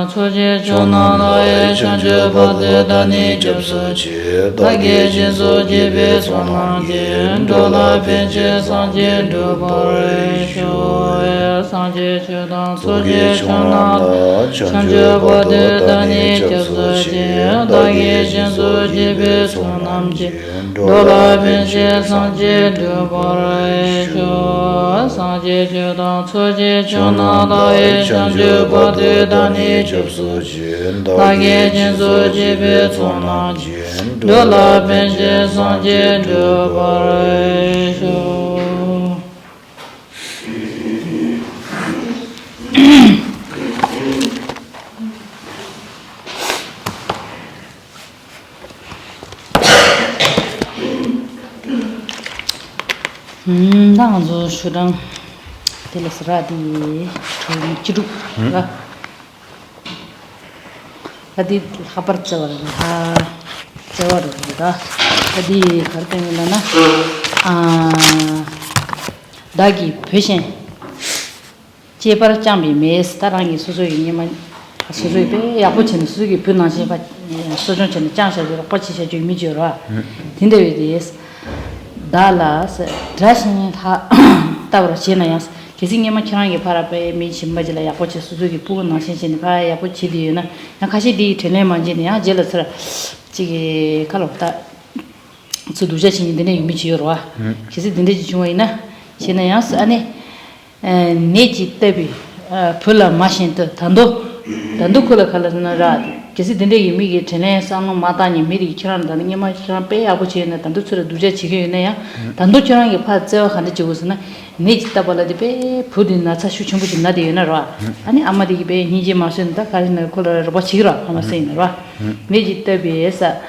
Soje Chona Lae Chanju Bade Dani Jabsuji Dagi Jinsu Jibe Sonanji Dola Penche Sanji Dubare Shoye Sanji Chudan Soje Chona Lae Chanju Bade Dani Jabsuji Dagi Jinsu Jibe Sonanji Dola Penche Sanji Dubare Shoye Sanji Chudan Soje Chona Lae Chanju Bade Dani Jabsuji Dagi Jinsu Jibe Sonanji Dola Penche Sanji Dubare Shoye Nangzu shudang telasradi churu ga adi khabar chawar da adi kartengila na dagi pheshen chepar chambi mes tarangi susui nyama susui be yapuchen sugi puna chepa sojon chen changsha jora pachi se ju mi jora tinde des Dallas, dressing Tavra Chinayas, kissing him a Changi Parape, Michi Majala Yapocha Suzuki Puna, Shin Pai, Yapochi, Nakashi di Telema Genia, jealous Chigi Kalopta Sudujachi in the name Michiora. She said in the Juina, Chinayas, Anne, Neji Tebi, Pula Machine Tandukula Kalanarad. Kesi dinde yimi tene sang mata ni miri chiran dan ni ma chiran pe abu che na tandu chura duje chige ne ya tandu chiran ge pha che khande che usna ni jita bala de pe phudin na cha shu chumbu na de na ra ani amadi ge be ni je ma sen ta ka na ko ro ba chigra ama sei na ra ni jita be sa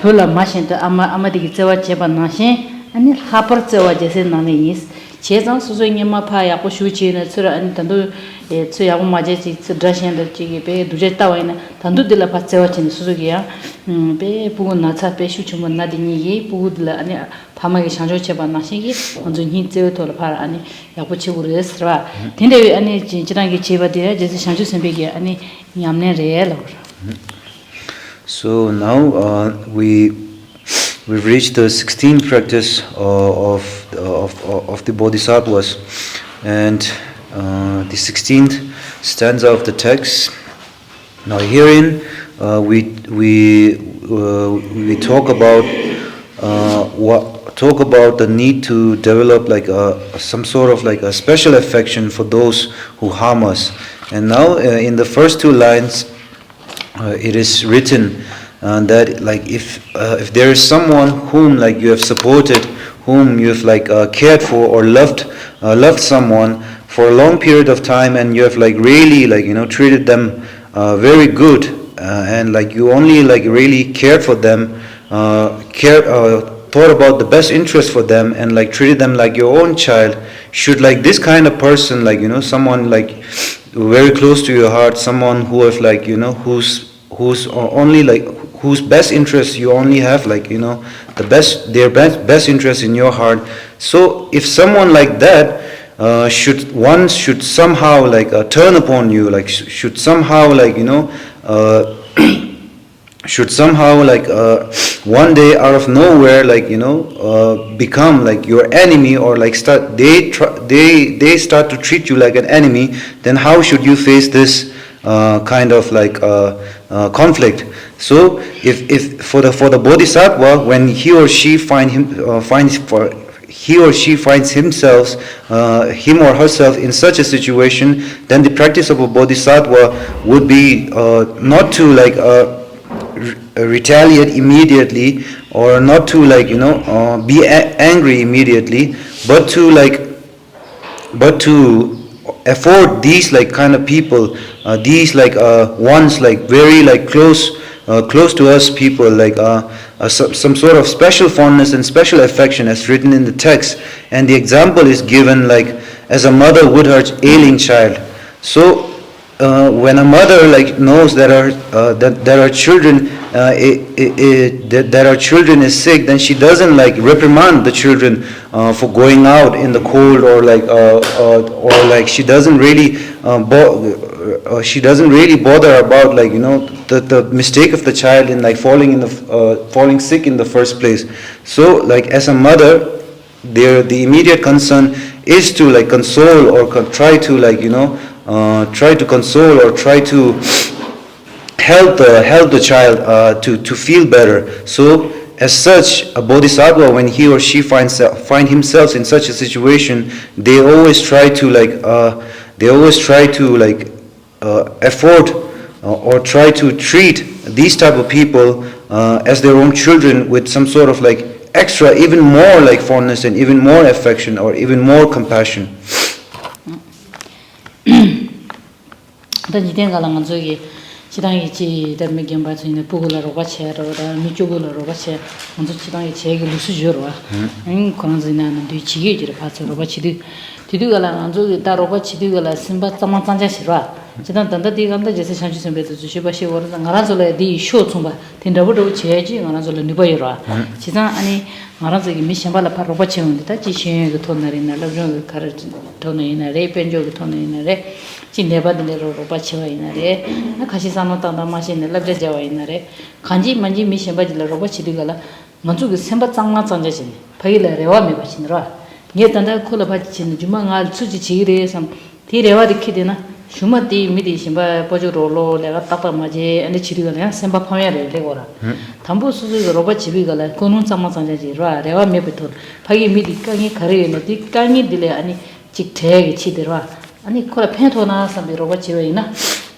phula ma sen ta amadi ge chewa che ba na sen ani khapar chewa je sen na ne is che장 수수님 마파야 고슈치는 쓰라 단도 예 쓰야고 마제지 드라시엔더 지게 두제 따와이나 단도들라 받세와친 수수기야 베 부군 나차 베 슈춤은 나디니기 부구들라 아니 파마게 상조체 받나시기 먼저 힌제어 돌 파라 아니 야고치고르스라 근데 아니 지랑게 제바데 제시 상조 선배기 아니 냠네 레라 So now we've reached the 16th practice of the Bodhisattvas, and the 16th stanza of the text. Now herein we talk about the need to develop like some sort of like a special affection for those who harm us. And now in the first two lines, it is written that like if there is someone whom like you have supported, whom you have like cared for or loved someone for a long period of time, and you have like really like treated them very good, and like you only like really cared for them, thought about the best interest for them, and like treated them like your own child, should like this kind of person, like someone like very close to your heart, someone who have like who's only like whose best interest you only have like their best interest in your heart. So if someone like that should somehow like turn upon you, like should somehow like should somehow like one day out of nowhere like become like your enemy, or like they start to treat you like an enemy, then how should you face this kind of like conflict? So if for the Bodhisattva, when he or she finds himself him or herself in such a situation, then the practice of a Bodhisattva would be not to like retaliate immediately, or not to like be angry immediately, but to afford these like kind of people, these like ones like very like close to us people, like some sort of special fondness and special affection, as written in the text. And the example is given like as a mother would her ailing child. So when a mother like knows that our children that our children is sick, then she doesn't like reprimand the children for going out in the cold, or like she doesn't really bother about like the mistake of the child in like falling sick in the first place. So like as a mother, the immediate concern is to like console or try to like try to console or try to help the child to feel better. So as such, a bodhisattva, when he or she find himself in such a situation, they always try to afford or try to treat these type of people as their own children with some sort of like extra, even more like fondness and even more affection or even more compassion. 지당이 지 담에 겸바서 있는 부글로 같이라고 미쪽으로 같이 먼저 지당이 제게 루스주로 와. 그런 지나는 뒤지게지를 봐서로 같이 뒤뒤가라 안저 따로 같이 뒤가라 심바 짬짬장자시라. 지단 단다디 간다 제세 산주선 배도 주시바시 워르다 나라솔에 디 쇼츠바 텐더버도 제지 나라솔에 니바이라. 지단 아니 나라저기 미션발라 바로 받치는데 지신 그 돈나리나 러정 가르 돈이나 레펜조 돈이나래 진내바들로 받치와 이나래 같이 산노다다 마신네 럽제와 이나래 간지 만지 미션바질로 받치디가라 먼저 그 semba 짱나 짱자신 바이레와 메바신으로 니에단다 콜라 받치는 주망알 수지 지리에서 디레와 디키데나 슈마디 미디 심바 보조로로 내가 따빠마지 안에 지리가냐 semba 파메를 레고라 담보 수수가 로바 지비가라 고는 짱마짱자지로 레와 메베토 바기 미디 깡이 가르에네 디 깡이 딜레 아니 직대게 치더라 아니 콜라 펜토나 삼비 로바 지웨이나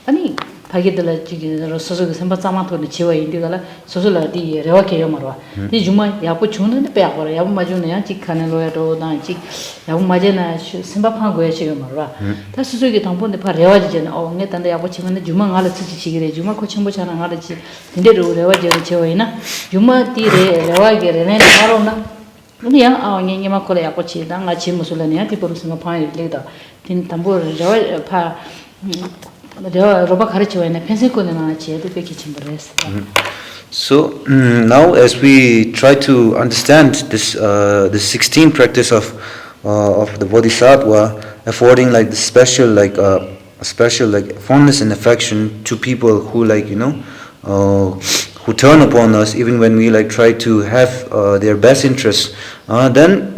아니 바기들 지기로 소소가 semba 짱마토네 지웨이 디가라 소소라디 레와케요 마로 디 주마 야포 주는데 빼아거라 야부 마주네 직카네 로야도 나직 야부 마제나 semba 파고에 지금 마로 다 소소게 당본데 파 레와지잖아 네 단데 야부 치면 주마 알아 치지기래 주마 코청보잖아 알아지 근데로 레와지 지웨이나 주마 디레 레와게레네 마로나 그냥 냥냥마 콜에 야포 치당 같이 무술래냐 디보르스마 파이 레다 딘 담보 레와 파 로바 가르치와네 펜세코네 나치 에드베키 침버레스. So now, as we try to understand this the 16th practice of the Bodhisattva, affording like the special like fondness and affection to people who like who turn upon us even when we like try to have their best interests, then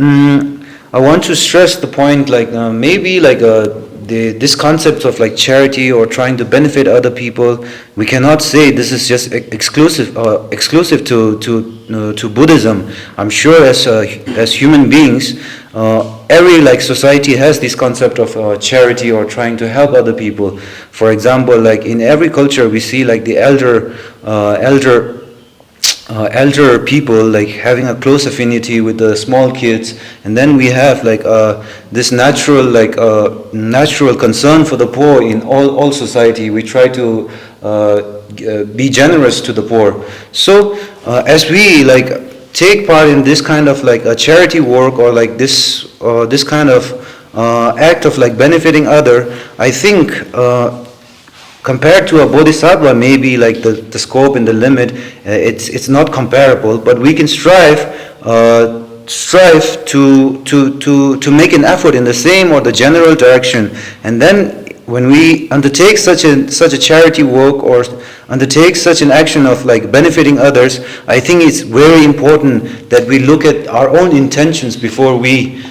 I want to stress the point like maybe like this concept of like charity or trying to benefit other people, we cannot say this is just exclusive to Buddhism. I'm sure as human beings, every like society has this concept of charity or trying to help other people. For example, like in every culture we see like the elder people like having a close affinity with the small kids, and then we have like this natural concern for the poor in all society. We try to be generous to the poor. So as we like take part in this kind of like a charity work or like this kind of act of like benefiting other, I think compared to a bodhisattva, maybe like the scope and the limit, it's not comparable. But we can strive to make an effort in the same or the general direction. And then when we undertake such a charity work or undertake such an action of like benefiting others, I think it's very important that we look at our own intentions before we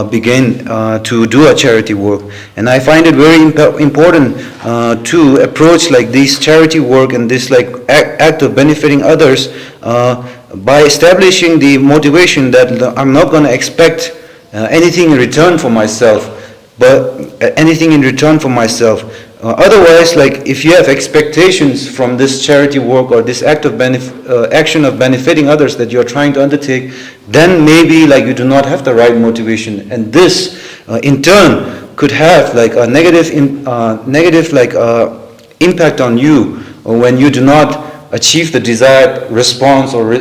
begin to do a charity work. And I find it very important to approach like this charity work and this like act of benefiting others by establishing the motivation that I'm not going to expect anything in return for myself. Otherwise, like if you have expectations from this charity work or this act of action of benefiting others that you are trying to undertake, then maybe like you do not have the right motivation, and this in turn could have like a negative impact on you when you do not achieve the desired response or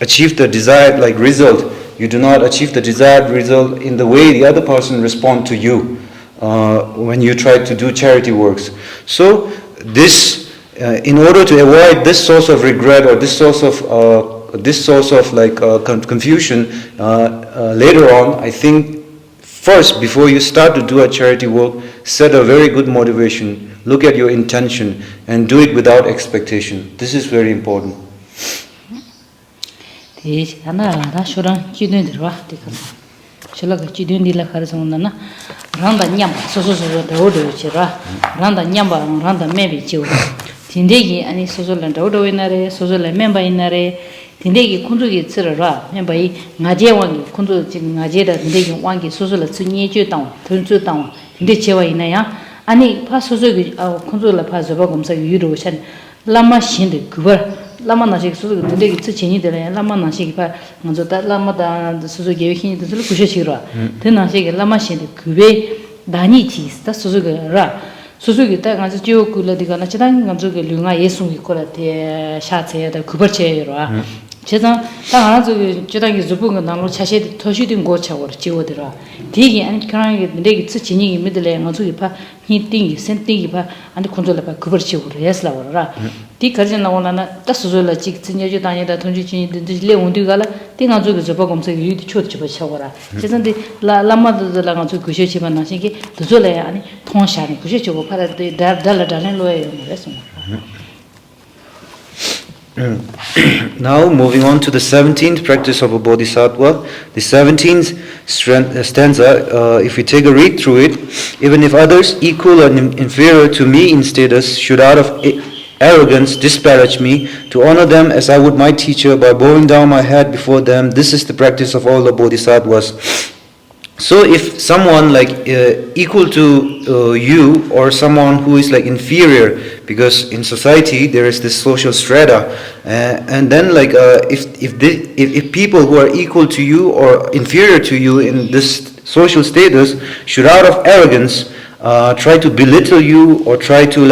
achieve the desired like result. You do not achieve the desired result in the way the other person responds to you. when you try to do charity works. So this, in order to avoid this source of regret or this source of confusion later on, I think first, before you start to do a charity work, set a very good motivation. Look at your intention and do it without expectation. This is very important. Tindegi kundugi tsirara, membai ngaje wangi, kundu ngaje da tindegi wangi susula tsunye ju tangwa, tunzu tangwa, tinde chewa ina ya, ani pa susugi kundu la pa zoba gomsa yuru shan, lama shinde gubar, lama nashiki susugi tindegi tsu chenyi dila ya, lama nashiki pa nganzo da lama da susugi yewe hini tenzulu kushe shirwa, ten nashiki lama shinde gube dani chi sta susugi ra, susugi ta nganzo jiyo kula diga na chidang nganzo ge lunga yesungi kola te sha tse da gubar che yorwa, 제가 딱 알아서 주당이 주부가 나로 차시 토시든 고차고 지워들어 되게 아니 그런 게 내게 진행이 믿을래 가지고 봐 히팅이 센팅이 봐 아니 컨트롤 봐 그걸 지우려 했어 그러라 뒤 가진 나오나나 딱 수절라 직 진여주 다니다 통지진이 든지 레온디 가라 띵아 주고 저 보면서 유디 초트 쳐 쳐거라 제선데 라마도 라가지고 그셔치만 나시기 도절래 아니 통샤니 그셔치고 파라데 달달달네 로에 그랬어. Now moving on to the 17th practice of a Bodhisattva. The 17th stanza, if we take a read through it, even if others equal or inferior to me in status should out of arrogance disparage me, to honor them as I would my teacher by bowing down my head before them, this is the practice of all the Bodhisattvas. So if someone equal to you or someone who is inferior, because in society there is this social strata, and then if people who are equal to you or inferior to you in this social status should out of arrogance try to belittle you or try to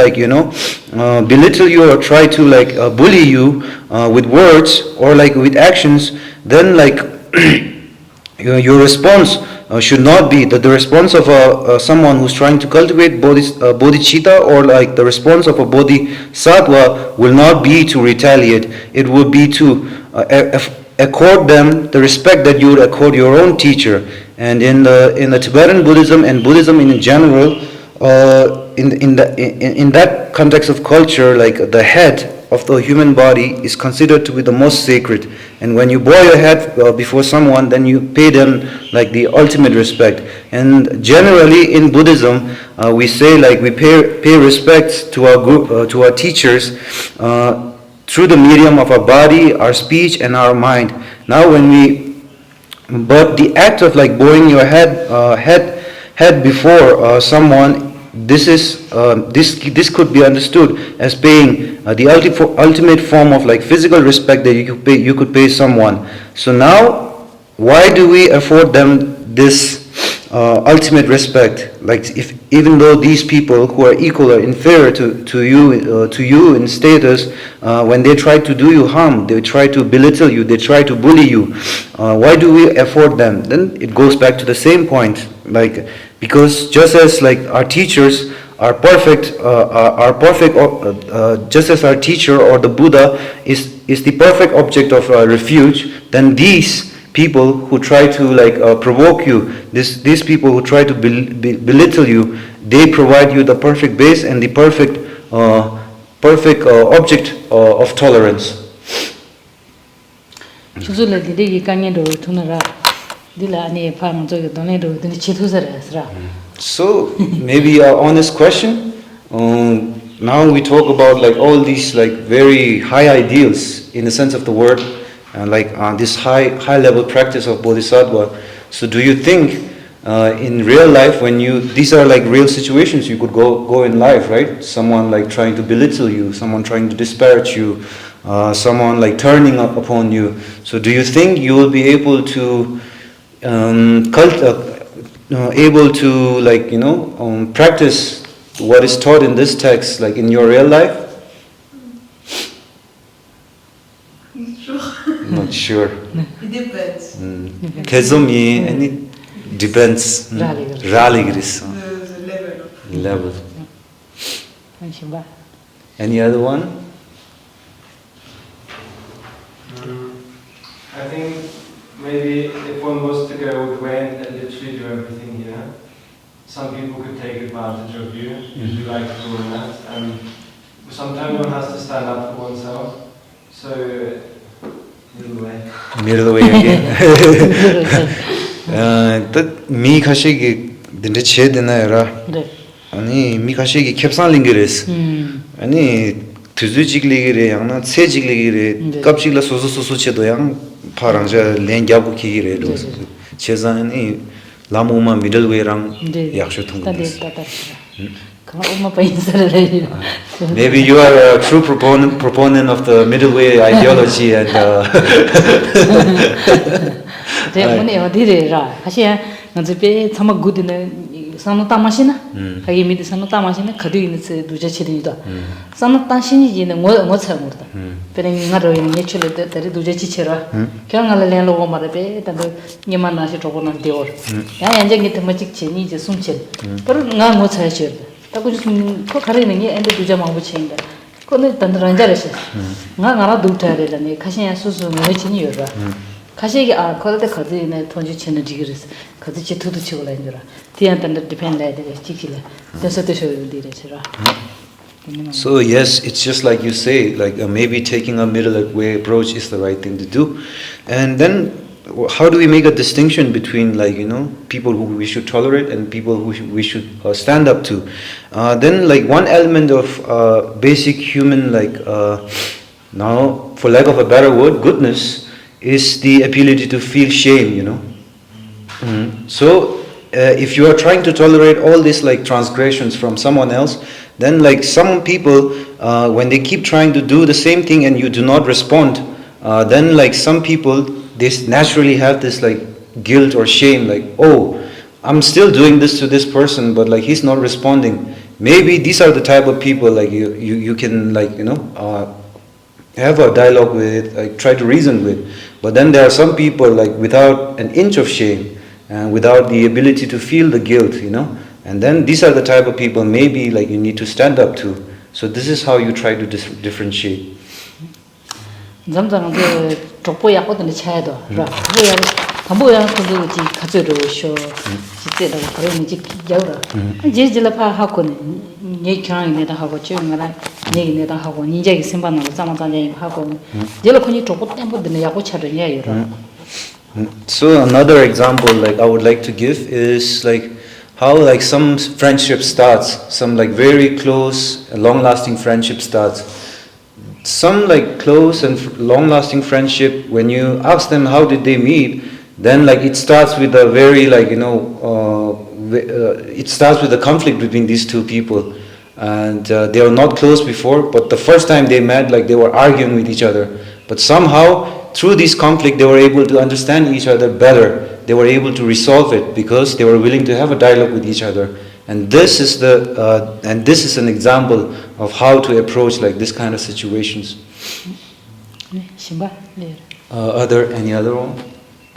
belittle you or try to bully you with words or with actions, then your response should not be that the response of someone who's trying to cultivate bodhicitta or the response of a bodhisattva will not be to retaliate. It would be to accord them the respect that you would accord your own teacher. And in the Tibetan Buddhism and Buddhism in general, in that context of culture, the head of the human body is considered to be the most sacred, and when you bow your head before someone, then you pay them the ultimate respect. And generally in Buddhism, we say we pay respect to our group, to our teachers, through the medium of our body, our speech, and our mind. Now, but the act of bowing your head before someone, this could be understood as paying the ultimate form of physical respect that you could pay someone. So now, why do we afford them this ultimate respect? If even though these people who are equal or inferior to you in status, when they try to do you harm, they try to belittle you, they try to bully you, why do we afford them? Then it goes back to the same point, because just as our teachers are perfect, just as our teacher or the Buddha is the perfect object of refuge, then these people who try to provoke you, these people who try to belittle you, they provide you the perfect base and the perfect object of tolerance. So maybe an honest question. Now we talk about all these very high ideals in the sense of the word, and this high level practice of Bodhisattva. So do you think in real life, when these are real situations you could go in life, right? Someone trying to belittle you, someone trying to disparage you, someone turning up upon you. So do you think you will be able to practice what is taught in this text in your real life? Not sure. It depends. And it depends. Rally. level. Shimba. Any other one? I think maybe if one was to go away and literally do everything here, some people could take advantage of you if you like doing that, and sometimes one has to stand up for oneself. So, middle way. Middle way again. That me khashigi dinde che dena era. Ani mi khashigi Thosamling res. Ani tuzu jigligire yang se jigligire kapchigla soso che do yang paranja lengyabu kigire do. Chezani lamuma middle way rang yakshu thungus. Maybe you are a true proponent of the middle way ideology and Sano tamashina, kagi midi sano tamashina, kadu ini se duja chiri ida. Sano tashini ji ne ngo cha ngurda. Pere ngaro ini nyechule dari duja chichira. Kya ngala len logo mara pe tando nyema na shi togo na deor. Ya yanja ngi tamachik che ni je sumchen. Pero nga ngo cha chirda. Ta ku sum ko khare ni ende duja ma bu chenga. Ko ne tando ranjare shi. Nga ngara duta re la ne khashin susu ngo chini yora. 가시기 아 거기다 거기네 돈지 치는 지그리스 거기지 두두 치고 라인더라 디안한테 디펜드 해야 돼 지키래 그래서 되셔야 되더라. So yes, it's just like you say, like maybe taking a middle way approach is the right thing to do. And then how do we make a distinction between, like, people who we should tolerate and people who we should stand up to? Then, like, one element of basic human, now for lack of a better word, goodness is the ability to feel shame, So if you are trying to tolerate all these transgressions from someone else, then some people, when they keep trying to do the same thing and you do not respond, then some people, they naturally have this guilt or shame, oh, I'm still doing this to this person, but he's not responding. Maybe these are the type of people you can have a dialogue with, try to reason with. But then there are some people without an inch of shame and without the ability to feel the guilt, And then these are the type of people maybe you need to stand up to. So this is how you try to differentiate. 한보야 그거지 가져로 쇼 진짜로 그런 지 야우라 제질라파 하고는 네 경험이다 하고 지금은 얘기내다 하고 인자기 심반으로 잠깐만 하고 제가 그니 조금 때문에 야고 차려냐 이러. So another example I would like to give is how some friendship starts, some very close long lasting friendship starts. Some close and long lasting friendship, when you ask them how did they meet, then it starts with a very it starts with a conflict between these two people, and they were not close before, but the first time they met they were arguing with each other, but somehow through this conflict they were able to understand each other better. They were able to resolve it because they were willing to have a dialogue with each other, and this is an example of how to approach this kind of situations. Any other one?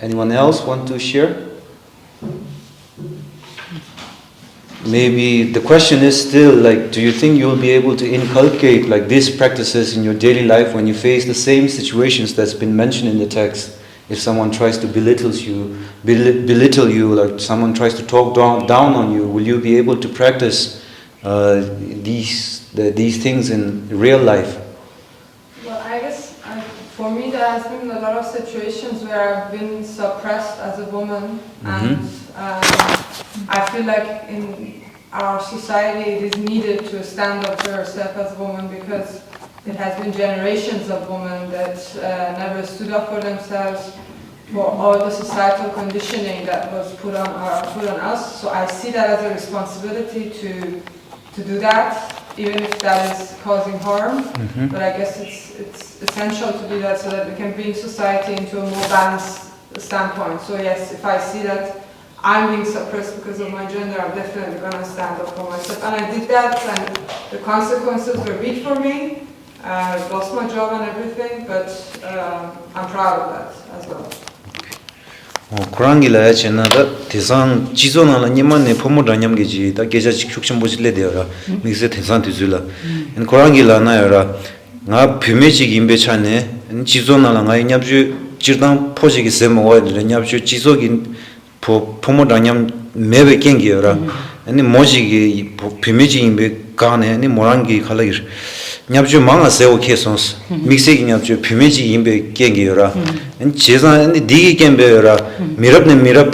Anyone else want to share? Maybe the question is still do you think you will be able to inculcate these practices in your daily life when you face the same situations that's been mentioned in the text? If someone tries to belittle you, someone tries to talk down on you, will you be able to practice these things in real life? Well, I guess for me there has been a lot of situations where I've been suppressed as a woman, and I feel in our society it is needed to stand up to herself as a woman, because it has been generations of women that never stood up for themselves, for all the societal conditioning that was put on us. So I see that as a responsibility to do that, even if that is causing harm. But I guess it's essential to do that so that we can bring society into a more balanced standpoint. So yes, if I see that I'm being suppressed because of my gender, I'm definitely going to stand up for myself. And I did that, and the consequences were big for me. I lost my job and everything, but I'm proud of that as well. Kurangila chenada tesang chizona la nyamane pomo danyam geji da geja chikshuksham bojile deora mixe tesang tizula en kurangila na yara nga phymeji gimbe chane chizona la nga nyabju jirdang pojigi semo wa nyabju chizogi pomo danyam mebe kengi yara ani mojigi phymeji gimbe kane ani morangi khalagir nyabju manga seo kesons mixe gi nyabju phymeji gimbe kengi yara en cheza ani digi kembe yara mirab da mirab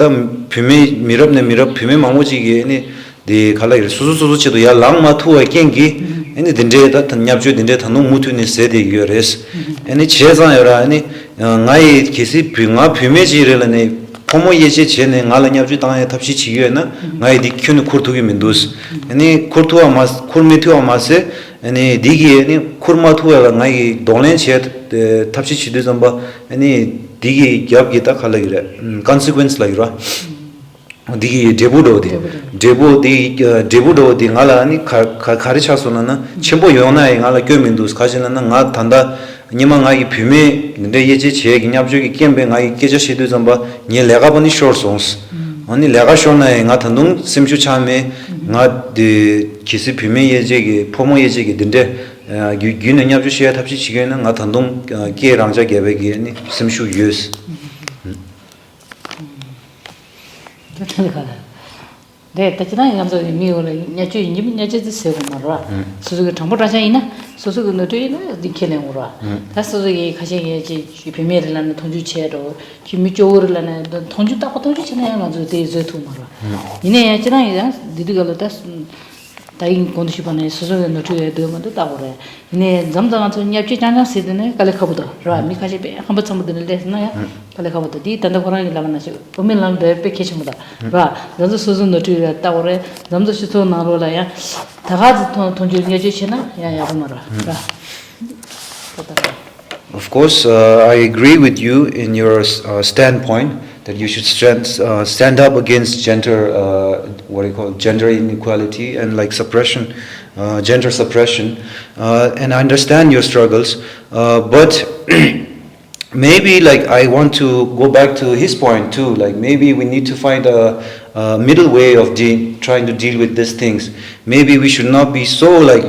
phyme mamoji gi ani de khalagir susu chedo ya langma thuwa kengi ani dinde da nyabju dinde thanu mutu ni sede gi yores ani cheza yara ani ngai kesi pinga phymeji relane pomo yeje chene ngala nyabju tangye tapshi chiyo na ngai di kyun kurtugi mindus ani kurtuwa mas kurmetuwa mase ani digi ani kurmatuwa ngai dolen che tapshi chidu zamba ani digi gyab gita khalagira consequence lagira digi debudo di ngala ani kharicha sonana chembo yona ngala kyo mindus khajina nga thanda nima ngai phyme nde yeje che ginyabju gi kembe ngai keja shedu zamba nye lega bani short songs ani lega shona nga thandung simchu chame nga de kisi phyme yeje gi pomo yeje gi dinde gyune nyabju she tapsi chigena nga thandung ke rangja gebe gi ani simchu yus 네, 다치나 양서 미오래 냐주 냐주 세고 말아. 소소가 정보 라자이나 소소가 너도이나 디켈랭으로. 다소소기 가시게지 비메르라는 통주체로 김미조르라는 통주 딱 통주 전에 가지고 대저도 말아. 이내 지나이다 디디가로다 다인 건시반에 소소가 너도에 되면도 따고래. 이내 잠잠한 냐주 장장 세드네 갈레카보다. 라 미카지 배 한번 참들을 됐나요? 갈레카보다 디 단다 거라니 라가나시. 보면랑 더 패키지보다. 라 저도 소소 너도에 따고래. 잠도 시소 나로라야. 다가지 통주 냐주 치나 야야 말아. 라. Of course, I agree with you in your standpoint that you should stand up against gender inequality and like suppression, gender suppression, and I understand your struggles. But maybe like I want to go back to his point too. Like maybe we need to find a middle way of trying to deal with these things. Maybe we should not be so like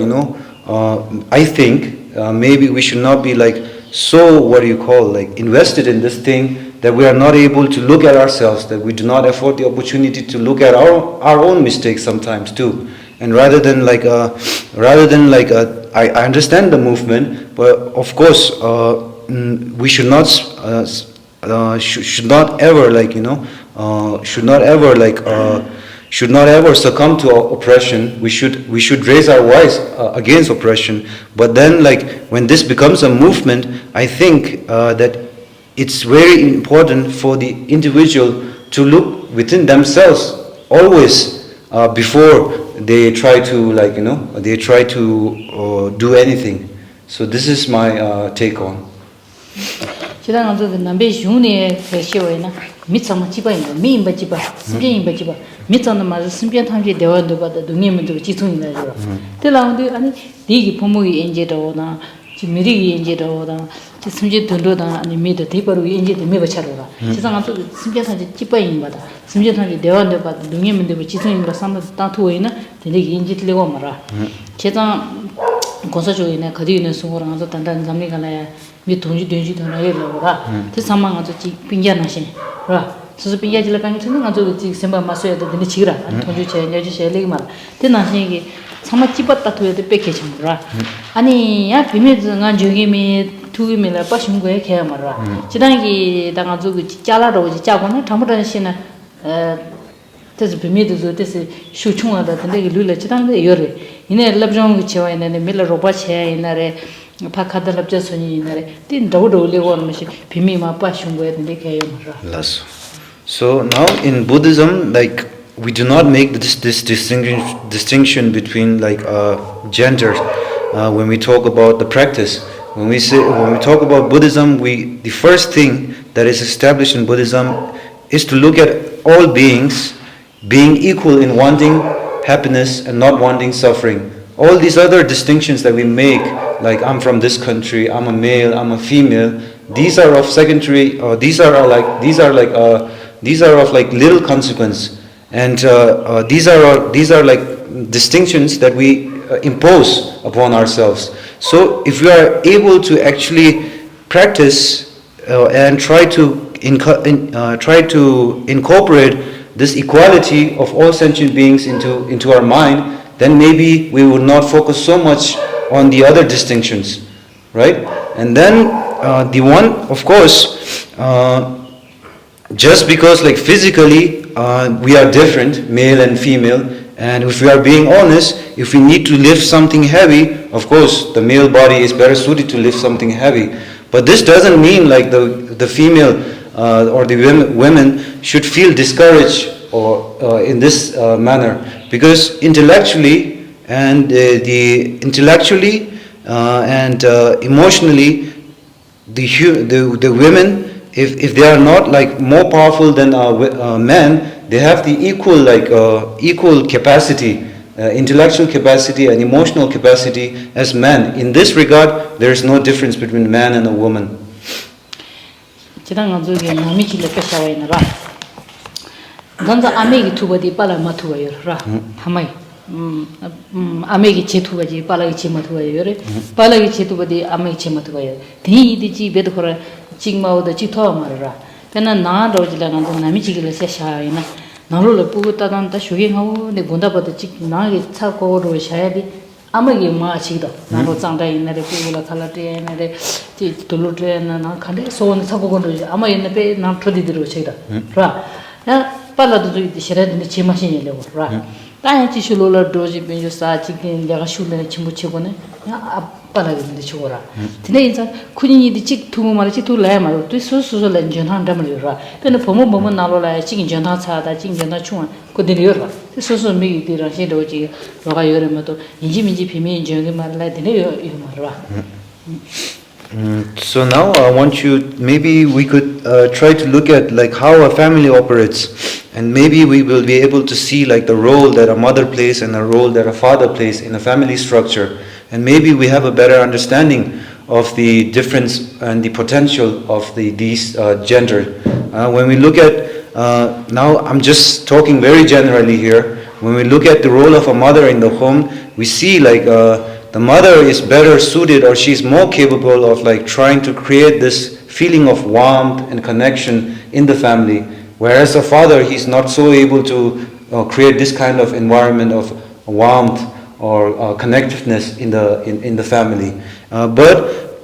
I think maybe we should not be like so like invested in this thing that we are not able to look at ourselves, that we do not afford the opportunity to look at our own mistakes sometimes too. And rather than like I understand the movement, but of course we should not succumb to oppression. We should raise our voice against oppression. But then like when this becomes a movement, I think that it's very important for the individual to look within themselves always before they try to do anything. So this is my take on. 지난 그 남배 중에 세시오이나 미참마 지바이나 미임바 지바 심변임바 지바 미참나 맞아 심변 탐지 대화도 받아 동의문도 지통이나 저 때라운데 아니 디기 부모의 인제도나 지미리기 인제도나 심지 돈도다 아니 미도 대바로 인제도 메버차로라 지상 또 심변 탐지 지바임바다 심변 탐지 대화도 받아 동의문도 지통이라 삼도 따투오이나 되게 인제들고 말아 제장 고사조이나 거디는 수고랑 아주 단단 잠이가래 미 돈지 돈나게로라 그 상황 아주 빙자나신 그라 수수 빙자질 간이 되는 아주 semba 마셔야 되는 지라 돈주 제녀주 셀리기 말 되나신이 정말 찝었다 도에도 뺏겨집니다 아니 야 비밀증한 저기미 두기미라 빠신 거에 개야 말아 지단기 당아주 그 짜라로 짜고는 담으다시나 그래서 비밀도 됐어 쇼충하다 근데 룰라 지단데 요래 이내 랍정 치와 있는 밀라 로바체 이날에 So now in Buddhism, like we do not make this distinction between like genders when we talk about the practice. When we talk about Buddhism, the first thing that is established in Buddhism is to look at all beings being equal in wanting happiness and not wanting suffering. All these other distinctions that we make, like I'm from this country, I'm a male, I'm a female, these are of secondary. These are like these are of like little consequence, and these are like distinctions that we impose upon ourselves. So if we are able to actually practice and try to incorporate this equality of all sentient beings into our mind, then maybe we would not focus so much on the other distinctions, right? And then the one, of course, just because like physically we are different, male and female, and if we are being honest, if we need to lift something heavy, of course the male body is better suited to lift something heavy. But this doesn't mean like the female or the women should feel discouraged or in this manner, because intellectually and emotionally, the women, if they are not like more powerful than men, they have the equal capacity, intellectual capacity and emotional capacity as men. In this regard, there is no difference between a man and a woman. Amegi chetubaji palagi chematuayore palagi chetubadi amegi chematuayo thi di ji bedkhora chingmao da chitho marra pena na rojila na nami chigile se shaina nalo le puta dan ta shugi ngau ne gonda bada chik na ge cha ko ro shayadi amegi ma chida nalo changda inare pula khala te inare ti tulu tre na khande so ne cha ko ro amai ne pe na thodi diro chida ra ya pala du di shira ni chemashin le ra I teach you Lola Doji when you start taking Yagashula Chimuchibone, Apanagan the Chora. Today, couldn't you the chick to Marichi to Lama, to Susul and Jonan Damura, then a Pomo Nalola, chicken Janata, that chicken Janachuan, could deliver. This also me, the Rashidoji, Royamato, and Jimmy Pimi, Jungima, like the Yumara. So now I want you, maybe we could try to look at like how a family operates, and maybe we will be able to see like the role that a mother plays and the role that a father plays in a family structure, and maybe we have a better understanding of the difference and the potential of these gender. When we look at, now I'm just talking very generally here, when we look at the role of a mother in the home, we see like the mother is better suited, or she's more capable of like trying to create this feeling of warmth and connection in the family, whereas a father, he's not so able to create this kind of environment of warmth or connectiveness in the family. But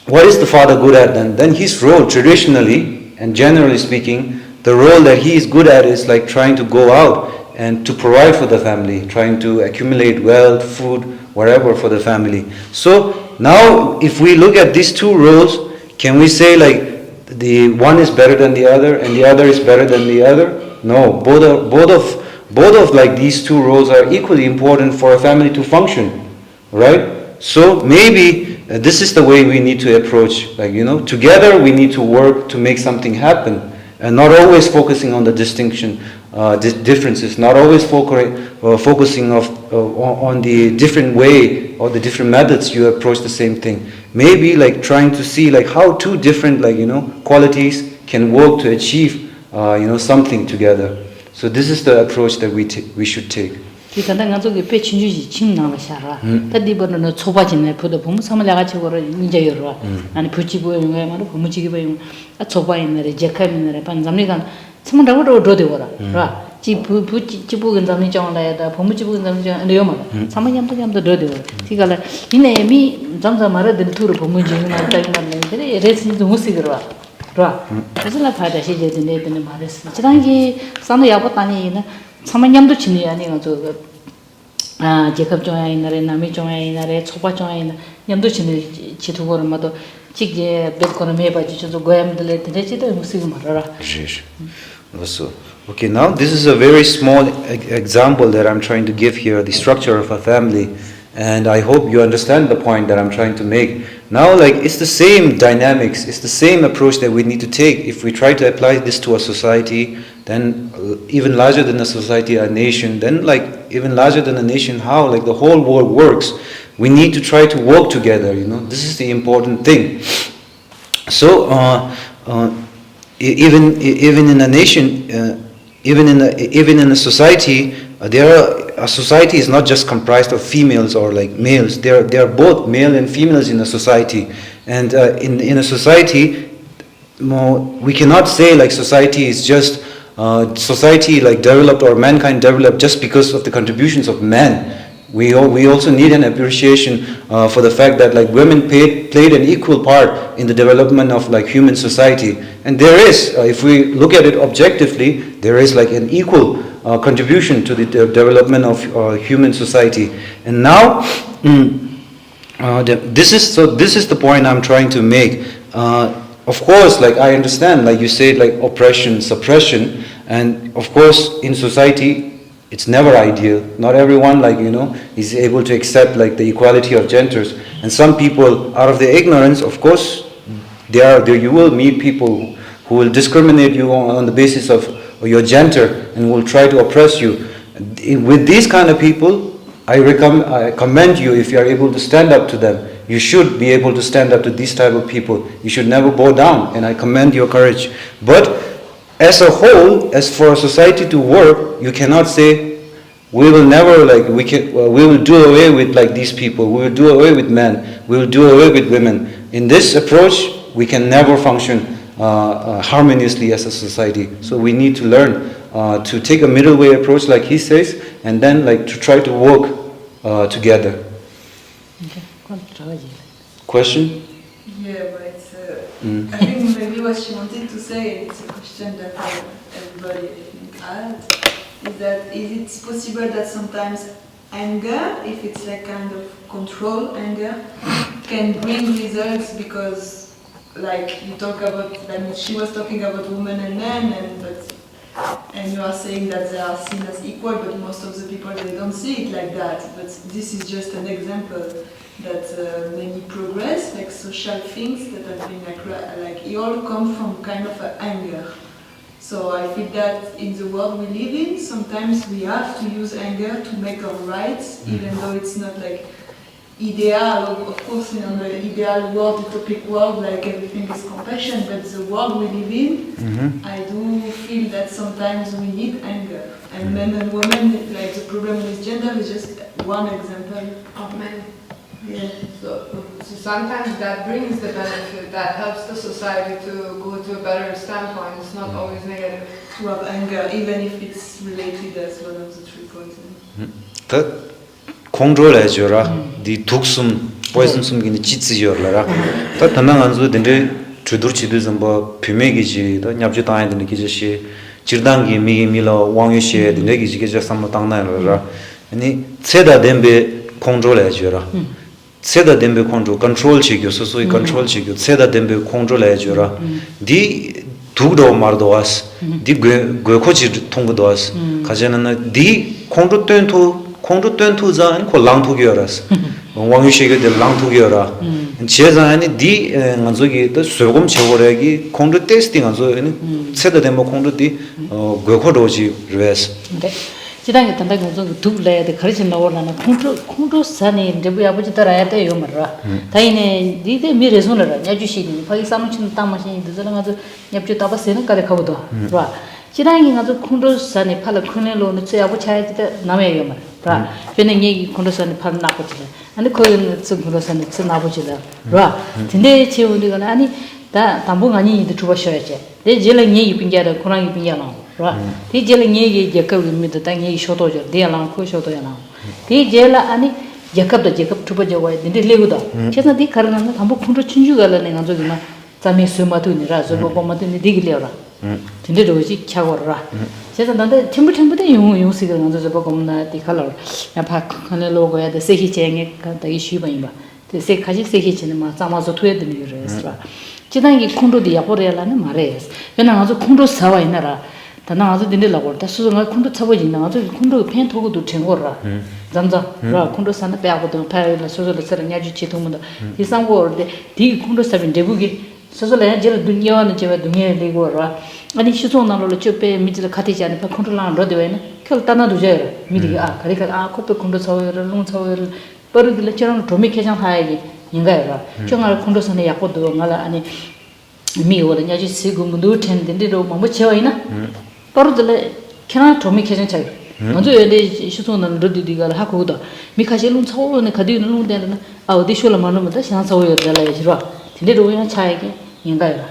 what is the father good at then? Then his role, traditionally and generally speaking, the role that he is good at is like trying to go out and to provide for the family, trying to accumulate wealth, food, whatever for the family. So now if we look at these two roles, can we say like the one is better than the other and the other is better than the other? No, both of like these two roles are equally important for a family to function, right? So maybe this is the way we need to approach, like, you know, together we need to work to make something happen, and not always focusing on the distinction, differences, not always focusing on the different way or the different methods you approach the same thing. Maybe like trying to see like how two different, like, you know, qualities can work to achieve something together. So this is the approach that we should take. 제컵 좋아하는 남이 좋아하는 초밥 좋아하는 냠도 치는 치투고르마도 직제 백거는 해봐지 저 고ям들 되지도 무슨 말하라. Also, okay, now this is a very small example that I'm trying to give here, the structure of a family, and I hope you understand the point that I'm trying to make. Now, like, it's the same dynamics, it's the same approach that we need to take. If we try to apply this to a society, then even larger than a society, a nation, then like even larger than a nation, how like the whole world works, we need to try to work together, you know. This is the important thing. So even in a nation, even in a society, a society is not just comprised of females or like males. There are both male and females in a society, and in a society, we cannot say like society is just society like developed or mankind developed just because of the contributions of men. We also need an appreciation for the fact that like women played an equal part in the development of like human society, and there is, if we look at it objectively, there is like an equal contribution to the development of human society. And now, this is the point I'm trying to make. Of course, like I understand, like you said, like oppression, suppression, and of course in society it's never ideal. Not everyone, like is able to accept like the equality of genders, and some people, out of their ignorance, of course, there you will meet people who will discriminate you on the basis of your gender and will try to oppress you. With these kind of people, I commend you if you are able to stand up to them. You should be able to stand up to these type of people. You should never bow down, and I commend your courage. But as a whole, as for a society to work, you cannot say we will never we will do away with like these people. We will do away with men. We will do away with women. In this approach, we can never function harmoniously as a society. So we need to learn to take a middle way approach, like he says, and then like to try to work together. Question? Yeah, but it's, I think maybe what she wanted to say, it's a question that everybody I think had, is it possible that sometimes anger, if it's like kind of control anger, can bring results because like you talk about, I mean she was talking about women and men, and you are saying that they are seen as equal, but most of the people they don't see it like that. But this is just an example that many progress, like social things that have been like it all come from kind of anger. So I feel that in the world we live in, sometimes we have to use anger to make our rights, even though it's not like ideal. Of course, in the ideal world, utopic world, like everything is compassion, but the world we live in, I do feel that sometimes we need anger. And men and women, like the problem with gender is just one example of men. Yeah. So sometimes that brings the benefit, that helps the society to go to a better standpoint. It's not always negative. To have anger, even if it's related as one of the 3 points. That control as youra, the toxum, poison sum gini chitsi yorlara. That tanang anzu dende chudur chidu zamba pimegi ji, da nyabju tanya dende kija shi, chirdangi migi mila wangyu shi dende kija kija samma tangna yorlara. Ani tseda dembe control as youra. Tseda dembe control chigyo, so control chigyo, tseda dembe control as youra. Di dugdo mardoas, di gokochi tongdoas, kajana di control tentu zan ko lang to gyoras. Wangyu shege de lang to gyora. Chezani di nganzogi the sogom chegoregi control testing anzo tseda dembe control di gokodoji res. 지당에 단단히 좀 두블에 가르친 나오라는 콩도 산에 데부 아버지 따라야 돼요 말라. 다이네 니데 미레손을 냐주시니 파기 사무친 땅마신 드들어가서 nhập 따바세는 까데 가보도. 봐. 지당이 가서 콩도 산에 팔을 큰애로는 제 아버지 차야지다 남해요 말. 봐. 걔는 얘기 콩도 산에 팔 나고지다. 아니 거기는 좀 콩도 산에 좀 나보지다. 봐. 근데 제 우리가 아니 다 담봉 아니 이제 주바셔야지. 내 제일 얘기 빙자다 고랑이 빙자나. Di jela nyegi Jacob mid the tangi shotoja, dealang ko shotoyana. Di jela ani Jacob the Jacob tuba jawa, the leguda. Chesna di karana, Ambo Kunto Chinjugala and Anzogina, Sami Sumatuni, Razobomatu in the Diglera. Tindoji Chawara. Chesna the timber you see the Anzobomna, the color, a pack logo at the Sehi Chang, the Ishiba. They say Kaji Sehi Chinema, Samazo to the Nurra. Chidangi Kundo di Aporella and Mares. When I was a Kundo Sawa in Nara. 나 아주 딘들라 걸다 수정을 콘도 쳐보지나 아주 콘도 펜 토고도 챙거라 잠자 라 콘도 산다 빼고도 파일라 소소를 쓰는 야지 치통문다 이 상고orde 디 콘도 사빈 대부기 소소래 제가 두니아는 제가 두니아에 되고라 아니 시소나로 쳬페 미질 카티지 않는 콘도랑 로데웨네 켈타나도 제 미리가 아 그러니까 아 코페 콘도 사회를 롱 사회를 버르들 처럼 도미케장 하야기 인가요 정말 콘도 산에 약고도 말아 아니 mi wala nya ji si gum du ten den de ro ma mo chewa ina paru de kena to mi khen chai 먼저 얘네 시소는 르디디가 하고 오다 미카실은 처음에 가디는 lun데는 아 어디 쇼라만은 뭐 시간 서워야 될래 지라 근데로 그냥 차이게 인가요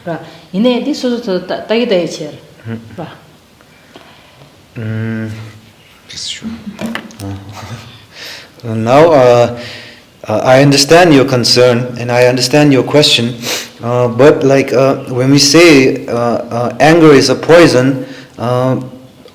라 이내 디소서 따게 되지 라 That's true. Now I understand your concern and I understand your question, but like when we say anger is a poison,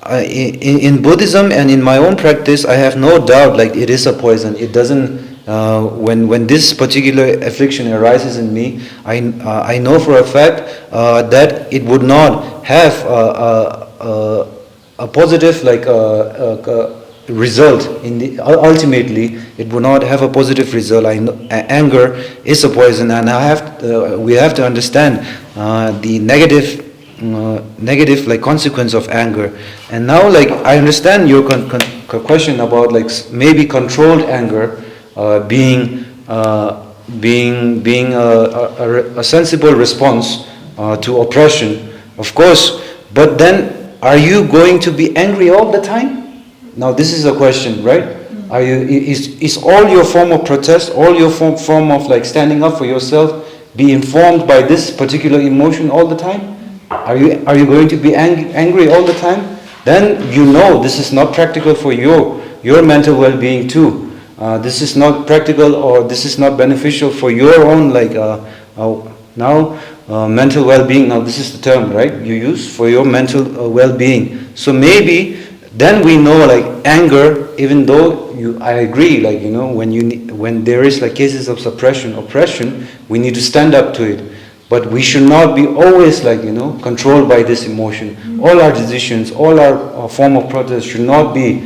in Buddhism and in my own practice, I have no doubt like it is a poison. It doesn't. When this particular affliction arises in me, I know for a fact that it would not have a positive result. Ultimately, it would not have a positive result. Anger is a poison, and we have to understand the negative consequence of anger. And now I understand your question about maybe controlled anger being a sensible response to oppression, of course. But then, are you going to be angry all the time? Now this is a question, right? Are you is all your form of protest, all your form of standing up for yourself, be informed by this particular emotion all the time? Are you going to be angry all the time? Then you know this is not practical for your mental well-being too. This is not practical, or this is not beneficial for your own mental well-being. Now this is the term, right? You use for your mental well-being. So maybe then we know anger. Even though I agree, when there is cases of oppression, we need to stand up to it. But we should not be always controlled by this emotion. All our decisions, all our form of protest should not be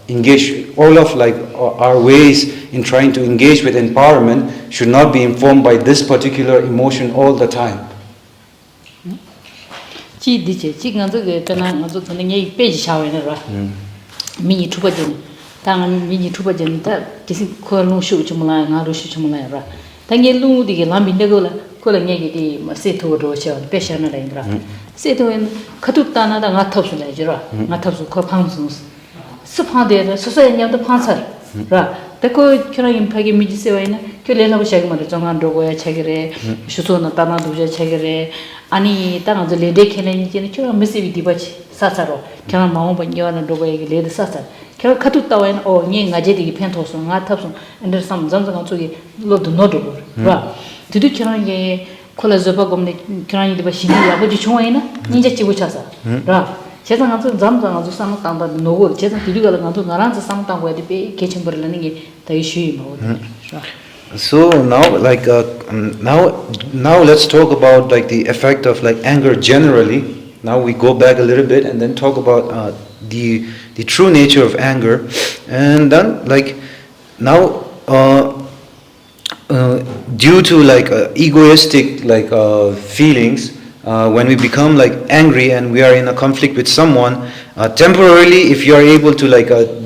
engaged. All of our ways in trying to engage with empowerment should not be informed by this particular emotion all the time. chi di che chi ngang ge tana ngang zo tane ngai pe ji shawe ne ra mi tu ba jin tang mi tu ba jin ta kisi ko lu shu chumla nga lu shu chumla ra tang ye lu di ge lam bin de go la ko la ngai ge di ma se to ro sha pe sha na ra se to en khatu ta na da nga thop su la ji ra nga thop su ko phang su su phang de so so nya da phang sar ra ta ko kira im phagi mi ji se wa ina kyo le la ba sha ge ma jong an ro go ya cha ge re shu so na ta na du ja cha ge re 아니 땅 저래 데케는 이제 저 메시비 디바치 사사로 그냥 마음 번여는 로고에 레드 사사 그 카투 따와는 니 가제디 펜토스 나 탑스 엔더 삼 점점 저기 로드 노드 라 드디 그냥 게 콜라저바 검네 그냥 이디 바시니 아버지 총아이나 이제 찍고 차사 라 제가 가서 잠잠 아주 삼 땅다 노고 제가 드디가 가서 나랑 삼 땅고 해디 배 개침 버리는 게 되게 쉬이 뭐 So now now let's talk about the effect of anger generally. Now we go back a little bit and then talk about the true nature of anger, and then now due to egoistic feelings, when we become angry and we are in a conflict with someone, temporarily if you are able to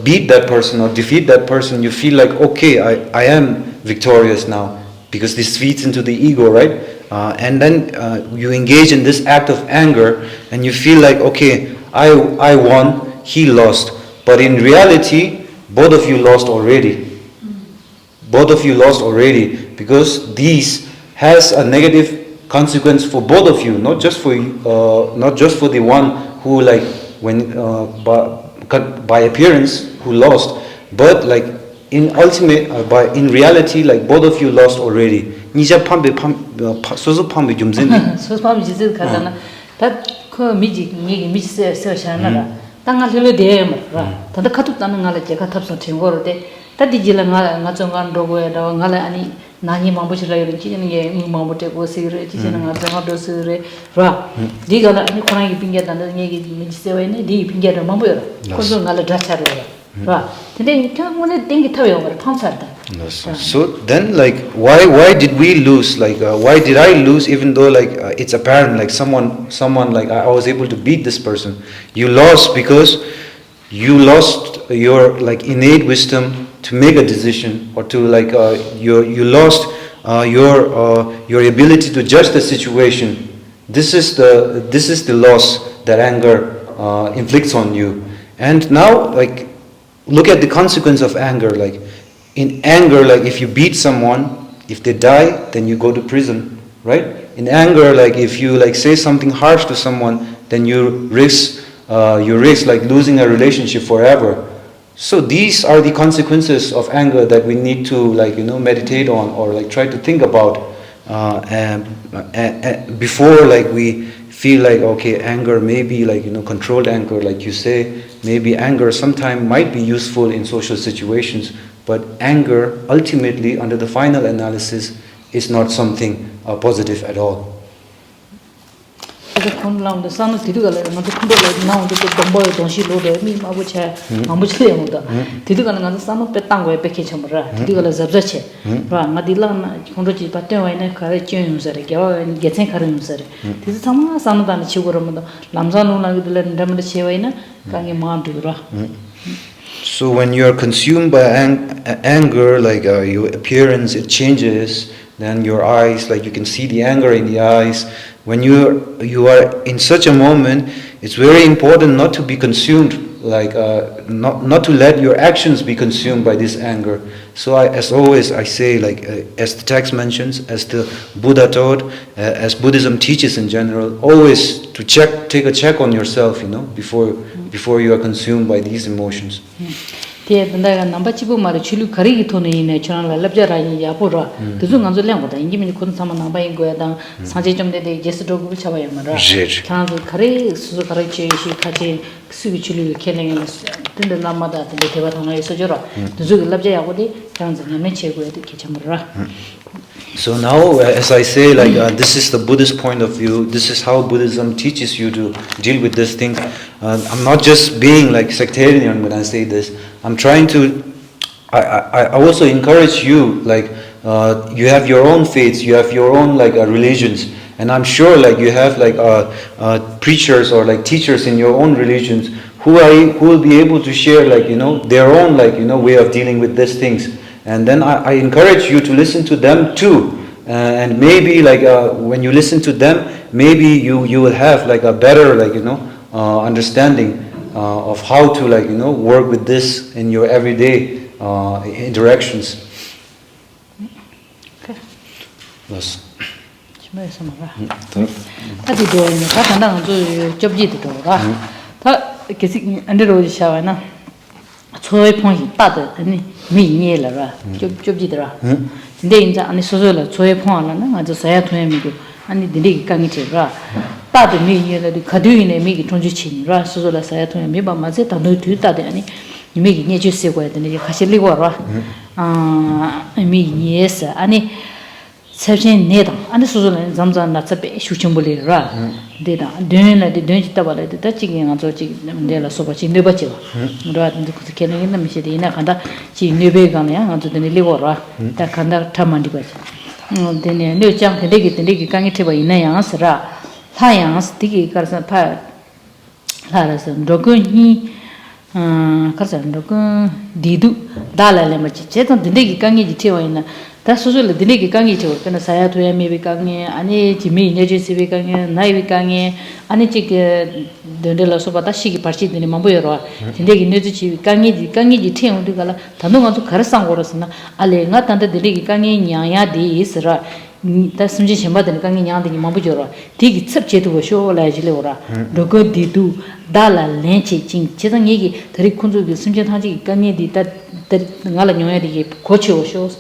beat that person or defeat that person, you feel okay, I am victorious now, because this feeds into the ego, right? And then you engage in this act of anger and you feel okay, I won, he lost. But in reality, both of you lost already. Both of you lost already, because this has a negative consequence for both of you, not just for the one who when by appearance who lost, but in ultimate, in reality, both of you lost already. 니자 판배 소소 판배 좀 전에. 소소 판배 지들 가잖아. 다그 미지 세셔나라. 땅을 흘려 대면 라. 다들 카톡 따는 거를 제가 탑선 친구를 때 다디질라 nga 정간 로고에 다 nga 아니 나니 마음부시라 이런 기는 게 마음부터 고시를 지지는 가 정도스레 라. 네가 아니 코나기 빙게다는 얘기 미지 세워네. 네 빙게를 마음부여. 그래서 nga 다차려. So then why did we lose? Why did I lose, even though it's apparent someone I was able to beat this person? You lost because you lost your innate wisdom to make a decision, or to you lost your ability to judge the situation. This is the loss that anger inflicts on you. And now, like, look at the consequence of anger. Like, in anger, like, if you beat someone, if they die, then you go to prison, right? In anger, like, if you like say something harsh to someone, then you risk like losing a relationship forever. So these are the consequences of anger that we need to, like, meditate on, or like try to think about before, like, we feel like, okay, anger maybe, like, controlled anger, like you say, maybe anger sometimes might be useful in social situations, but anger ultimately, under the final analysis, is not something positive at all. 그래서 콘라운드 산을 들어가려 나도 콘돌라 나온데 그 dombo에 돈시 로데 미 마부체 마부체 용다 들어가는 가서 산을 뺐단 거에 뺏기 참으라 들어가려 잡자체 봐 나딜라 콘도지 바때와이네 가르 찌용서래 겨와 게생 가르면서래 그래서 참아 산다는 치고러면 남산노나게 들는 데면 체와이나 강에 마음들어. So when you are consumed by anger, like your appearance, it changes. Then your eyes, like you can see the anger in the eyes. When you are in such a moment, it's very important not to be consumed, like not to let your actions be consumed by this anger. So as always I say, like as the text mentions, as the Buddha taught, as Buddhism teaches in general, always to take a check on yourself, before you are consumed by these emotions. 때 내가 남바 집어 말에 줄이 거리기 돈에 있네 저랑 랩자라니 야보라 그중 간저 량보다 인기민이 콘 사만 남바인 거야다 사제 좀 되게 제스도 그 잡아야 말아 kanzu kare suzu kare che shi khaje sugi chuli keleng tinde lamada de teba thona isojora duzu labja yagodi kanzu nyame che go de kechamra. So now, as I say, like this is the Buddhist point of view. This is how Buddhism teaches you to deal with this thing. I'm not just being like sectarian when I say this. I'm trying to. I also encourage you, like you have your own faiths, you have your own like religions, and I'm sure like you have like preachers or like teachers in your own religions who will be able to share like their own like way of dealing with these things. And then I encourage you to listen to them too, and maybe like when you listen to them, maybe you will have like a better like understanding of how to like work with this in your everyday interactions. Okay. Yes. 심해서 말아. 다들 도는 가단당 저 접지도 돌아. 다 계속 안대로 샤와나. 초의 폰이 따다 아니 미니엘라 접지더라. 근데 이제 아니 소소라 초의 폰하는 아주 사야 통해미고 아니 들이 강이 되라. 따다 미니엘라 가두이네 미기 통지치니라 소소라 사야 통해 미바 맞에 다도 뒤따데 아니 미기 녀주세고 해야 되네. 가실리고 와라. 미니에서 아니 세진 내다 아니 소소는 잠잠 나츠베 슈침불이라 데다 된라데 된지다발데 다치긴 아저지 내가 소바치 네바치와 그러한데 그 걔네는 미시데 이나 간다 지 네베가냐 아저데 리고라 다 간다 타만디바치 데네 뇌장 데기 강이 테바 이나야스라 타양스 디기 가서 파 하라서 로그니 가서 로그 디두 달라레 마치 제단 데기 강이 지테와 있나 다 소소를 드리기 강이 저 그나 사야도야 미비 강에 아니 지미 내지시비 강에 나이비 강에 아니 지게 된들어서 받아 시기 발치드니 만보여라 진대기 내지시 강이지 태우디가라 단동아도 가르상 거라서나 알레가 단데 드리기 강에 냐야디 있으라 다 숨지 셴바드니 강에 냐야디 만보여라 디기 첩제도 쇼라지레오라 로고 디두 달라 렌치 진 제상 얘기 드리 콘조기 숨지 타지 강에 디다 ngala nyoya di kocho shows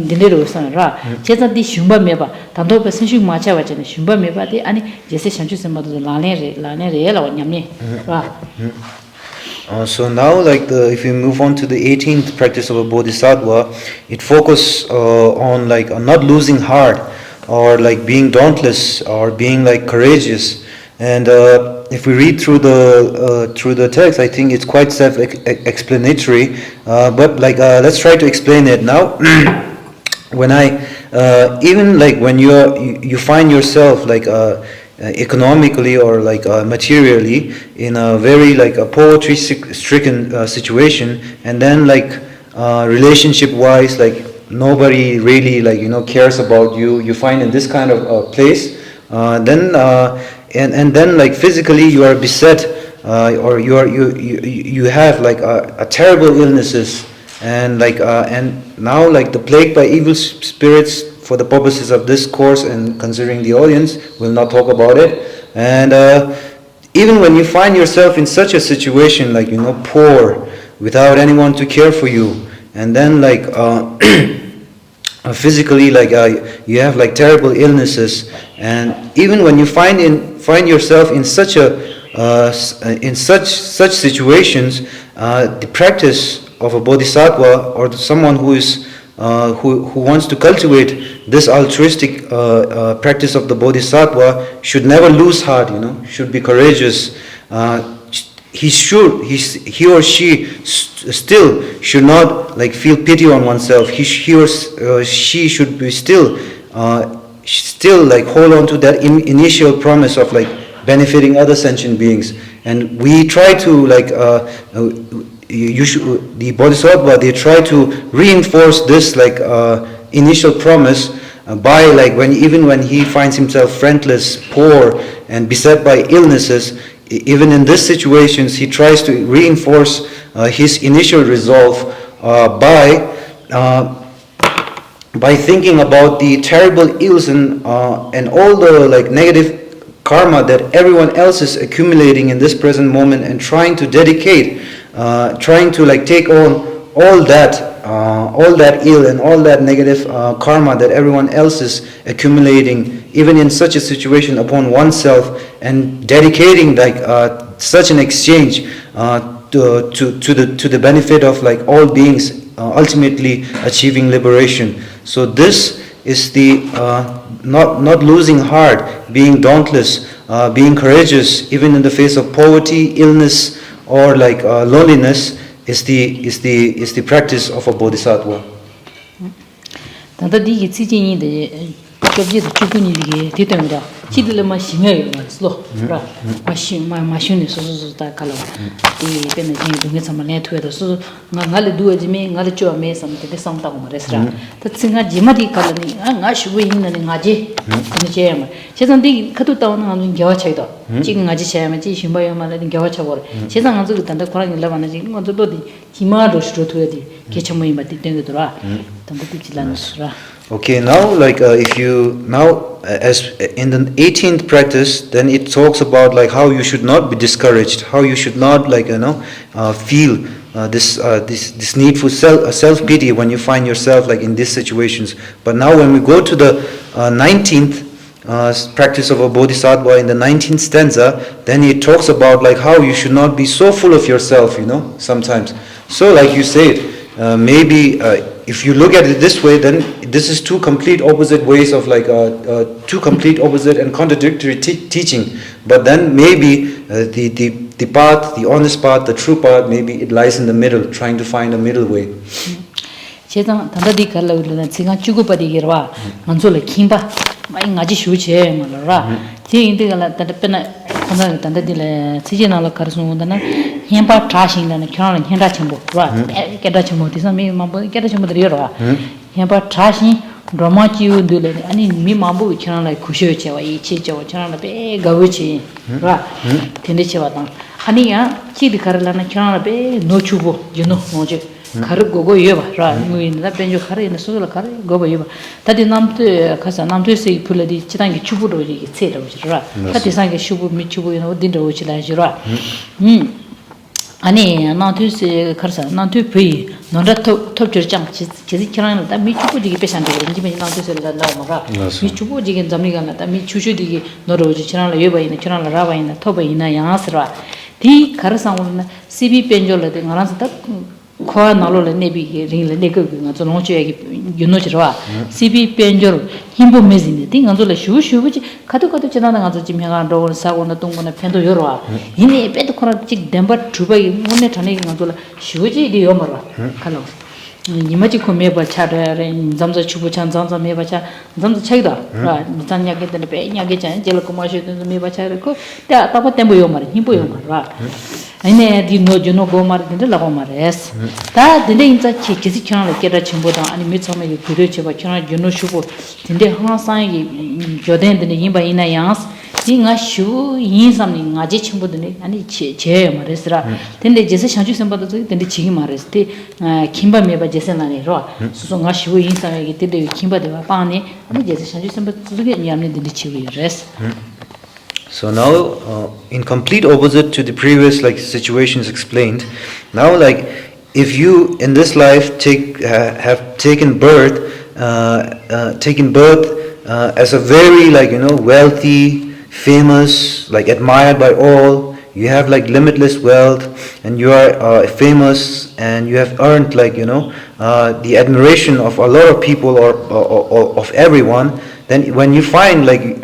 dinero sanra cheza di shumba meba tando pe senshu macha wa chene shumba meba de ani jese shanchu semadu lane re la nyamne wa. So now like if we move on to the 18th practice of a Bodhisattva, it focuses on like not losing heart or like being dauntless or being like courageous. And if we read through the text, I think it's quite self-explanatory. But like let's try to explain it now. When even like when you find yourself like economically or like materially in a very like a poverty-stricken situation, and then like relationship-wise, like nobody really cares about you. You find in this kind of place, then like physically you are beset, or you have like a terrible illnesses, and now like the plague by evil spirits. For the purposes of this course and considering the audience, we'll not talk about it. And even when you find yourself in such a situation, like poor, without anyone to care for you, and then like physically you have like terrible illnesses, and even when you find yourself in such such situations, the practice of a bodhisattva or someone who is who wants to cultivate this altruistic practice of the bodhisattva should never lose heart, should be courageous. He or she still should not like feel pity on oneself. He or she should be still like hold on to that initial promise of like benefiting other sentient beings. And we try to like the Bodhisattva, they try to reinforce this like initial promise by like when he finds himself friendless, poor, and beset by illnesses. Even in these situations, he tries to reinforce his initial resolve by thinking about the terrible ills and all the like negative karma that everyone else is accumulating in this present moment, and trying to dedicate, trying to like take on all that ill and all that negative karma that everyone else is accumulating, even in such a situation, upon oneself, and dedicating like such an exchange to the benefit of like all beings, ultimately achieving liberation. So this is the not losing heart, being dauntless, being courageous even in the face of poverty, illness, or like loneliness, is the practice of a bodhisattva. Tanda digi tsijini de chobji de chukuni digi titemda chidile ma shime ma slo ra ma shuni so ta kala e pena ji dunge samane thwe do so ngale duwe jime ngale chwa me sam te sam ta mo resra ta tsinga jimadi kala ni nga shuwe hinna ni ngaji ni chema chesan di khatu ta na ngam gyawa chaido ji ngaji chema ji shimba yo ma ni gyawa chawor chesan ngam zu tanda khora ni la bana ji ngam do di jima do shro thwe di ke chamoi ma ti teng do ra tanda ti chilan sura. Okay, now like if you now as in the 18th practice, then it talks about like how you should not be discouraged, how you should not like feel this need for self pity when you find yourself like in these situations. But now when we go to the 19th practice of a bodhisattva, in the 19th stanza, then it talks about like how you should not be so full of yourself, sometimes. So like you said, maybe if you look at it this way, then this is two complete opposite ways of like two complete opposite and contradictory teaching. But then maybe the path, the honest path, the true path, maybe it lies in the middle, trying to find a middle way. Chezang tanda di kala ulana tsinga chugupadi girwa manzola kimba mai ngaji shuche malora ti indi kala tanda pena tanda di la tsijina la karsu dana hempa trashing dana kyana henda chembo wa keda chembo tisa mi mambo keda chembo de ro hempa trashing drama chi udule ani mi mambo kyana la khushe chewa yi che chewa kyana la be gawe chi wa tende chewa ta ani ya chi di karala na kyana la be no chubo jeno moje karu gogo yeba ra muinda benjo kare na sula kare gogo yeba tadi namte khasa namte se phuladi chitangi chubu ro ji tsela ra tadi sange shubu mi chubu no dinda uchi la jira ani namte se kharsa namte phi nonda top chang chi kirang da mi chubu digi pesan de ji me namte se la ma ra mi chubu digi jamni ga na da mi chuchu digi no ro ji chirang la yeba ina chirang la ra ba ina thoba ina yasra di kharsa un cb penjo la de ngaran sa khoa nalo le nebi ring le nego nga zo no che gi yuno chwa cb penjor himbo mezine ting nga zo le shu ji khadu chana nga zo ji mega ro sa go na tung na phendo yorwa hine pe to khora chi demba thuba gi mone thane nga zo le shu ji di yomara khalo nimaji ko me ba cha re zamza chubu chan zamza me ba cha zamza chaida ra tanya ge de pe nya ge chan jel ko ma she de me ba cha re ko ta pa tembo yomara himbo yomara 아니 디노 주노 고마르데 라고마레스 다 딘데 인자 키키시 켜나 깨라 침보다 아니 미처메 그려 쳐봐 켜나 주노 슈고 딘데 항상이 조덴데 임바 이나 양스 딩아 슈 인삼니 나지 침보드네 아니 제 말레스라 딘데 제세 샤주 셈바도 딘데 지기 말레스티 김바 메바 제세나네로 수송아 슈 인삼이 딘데 김바데와 파네 아니 제세 샤주 셈바도 그게 냠네 딘데 치위레스 So now, in complete opposite to the previous like situations explained, now like if you in this life have taken birth as a very like wealthy, famous, like admired by all, you have like limitless wealth, and you are famous, and you have earned like the admiration of a lot of people or of everyone. Then when you find like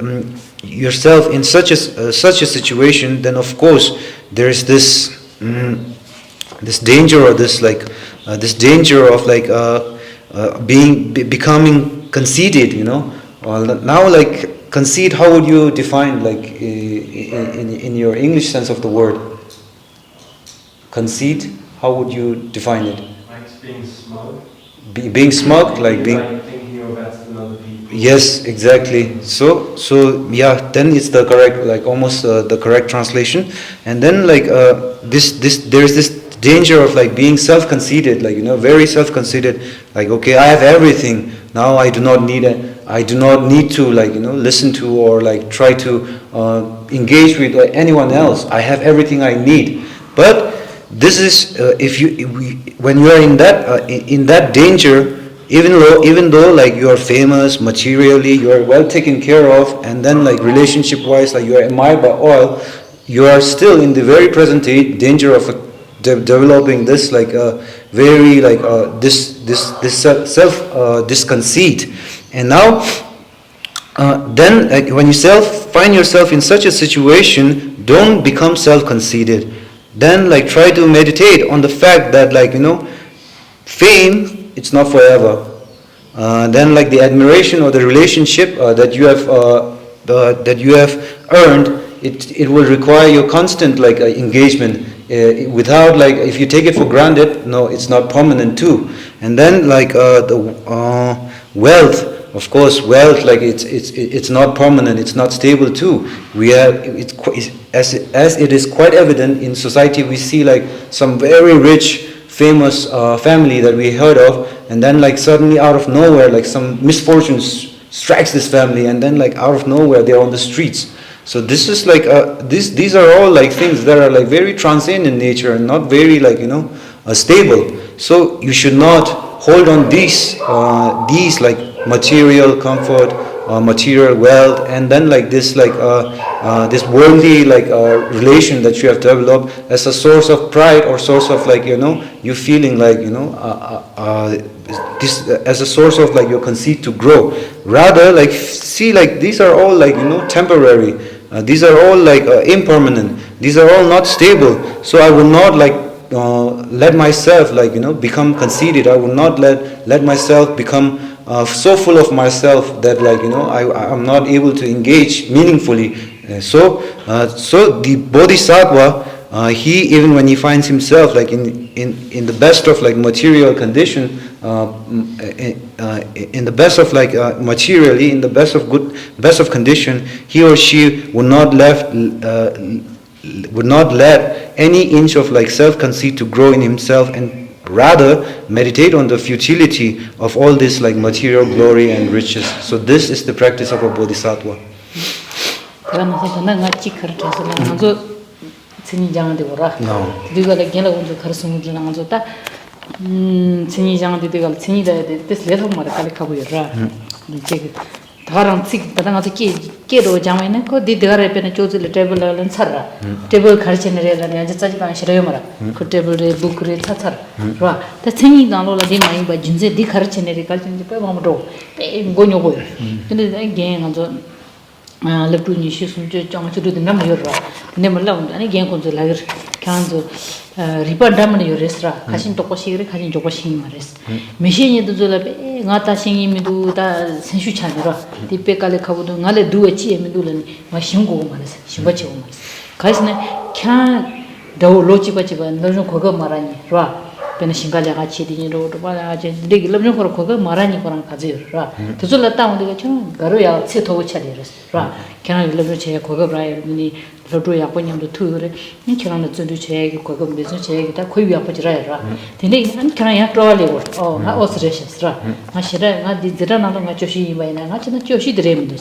yourself in such a situation, then of course there is this danger, or this danger of like becoming conceited. Now like conceit, how would you define like in your English sense of the word? Conceit, how would you define it? Like being smug. Being smug, like being. Like thinking you're better than other people. Yes, exactly. So yeah, then it's the correct, like almost the correct translation. And then like there's this danger of like being self-conceited, like very self-conceited. Like, okay, I have everything now. I do not need to like listen to or like try to engage with anyone else. I have everything I need. But this is when you are in that danger. Even though like you are famous materially, you are well taken care of, and then like relationship wise, like you are admired by all, you are still in the very present danger of developing this like very like this self conceit. And now then like, when you find yourself in such a situation, don't become self-conceited. Then like try to meditate on the fact that like fame, it's not forever. Then like the admiration or the relationship that you have earned, it will require your constant like engagement. Without like, if you take it for granted, no, it's not permanent too. And then like the wealth, of course, wealth like it's not permanent, it's not stable too. As it is quite evident in society, we see like some very rich, famous family that we heard of, and then like suddenly out of nowhere like some misfortune strikes this family, and then like out of nowhere they're on the streets. So this is like these are all like things that are like very transient in nature and not very like stable. So you should not hold on these like material comfort, material wealth, and then like this worldly like relation that you have developed as a source of pride or source of like you feeling like this as a source of like your conceit to grow. Rather like see like these are all like temporary. These are all like impermanent. These are all not stable. So I will not like let myself like become conceited. I will not let myself become so full of myself that like I'm not able to engage meaningfully. So the Bodhisattva, he even when he finds himself like in the best of like material condition, in the best of like materially, in the best of condition, he or she would not let any inch of like self-conceit to grow in himself, and rather meditate on the futility of all this like material glory and riches. So this is the practice of a Bodhisattva. 다랑 직 다랑아서 깨도 장면에 그 디드가래 빼는 조즈를 테이블을 차라 테이블 가르치는래라니 아주 짜지만 싫어요 말아 그 테이블에 부크를 차차라 봐 대생이 나로라 디 많이 봐 진짜 디 가르치는래 가르치는지 빼 봐도 빼 고녀고 근데 이게 아주 lep루니 시순제 장치도 되는 거라 근데 몰라 아니 갱 건조 라거 칸조 리펀담은 요레스라 가신 똑고시그래 가신 조고시 말레스 메시니도 졸라베 ngata singi midu da sensu chanira dipe kale khabudo ngale duwe chi midu lani ma shingo maras shimba chi maras kaisne kya 더 로지가 지금 너는 그거 말하니 라 배는 신가자 같이 디니로 봐야지 되게 lâm 좀 그거 말하니 거랑 가지요 라 도줄라 따온데 좀 가로야 세토고 차리랬어 라 걔는 lâm 제 그거 봐야 문이 로도야 본님도 투그래 이 걔는 저도 제 그거 무슨 제 다 거의 아버지라라 근데 한 걔는 야 들어가려고 나 오스레시스라 나 싫어 나 디드라 나도 나 조시 바이나 나 진짜 조시 드레면도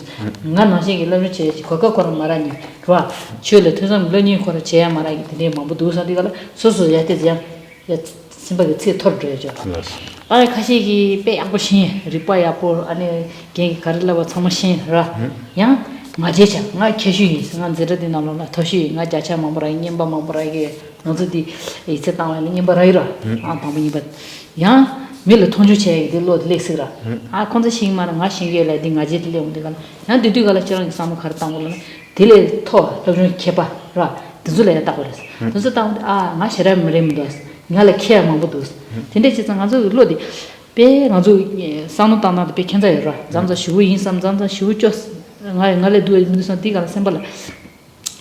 나 나시 lâm 제 그거 거랑 말하니 라 줄을 터서 런이 거를 제 말하기 되네 뭐 도사디가 소소야 되지 심박이 제 털어줘야죠. 아니 가시기 빼 아버신 리빠야 볼 안에 개 가르라고 참으신라. 야 맞제자 나 계시 상한 제르디 나로나 도시 나 자차 마무라 님바 마무라게 너들이 이제 땅에 님바라이라 아 담이 바. 야 밀 통주체 들로 렉스라. 아 콘자 신마는 나 신게래 딩 아제들이 온데가. 나 디디가라 저런 사람 가르당 올라 딜레 토 저런 개바라. 드줄에 딱 그랬어. 그래서 아 마시라 머림도스. ngala kya ma budus tinde chi sang azu lo di pe ngazu sanu ta na pe khenza ra zamza shu yin sam zamza shu chos ngale du ni san ti ga symbol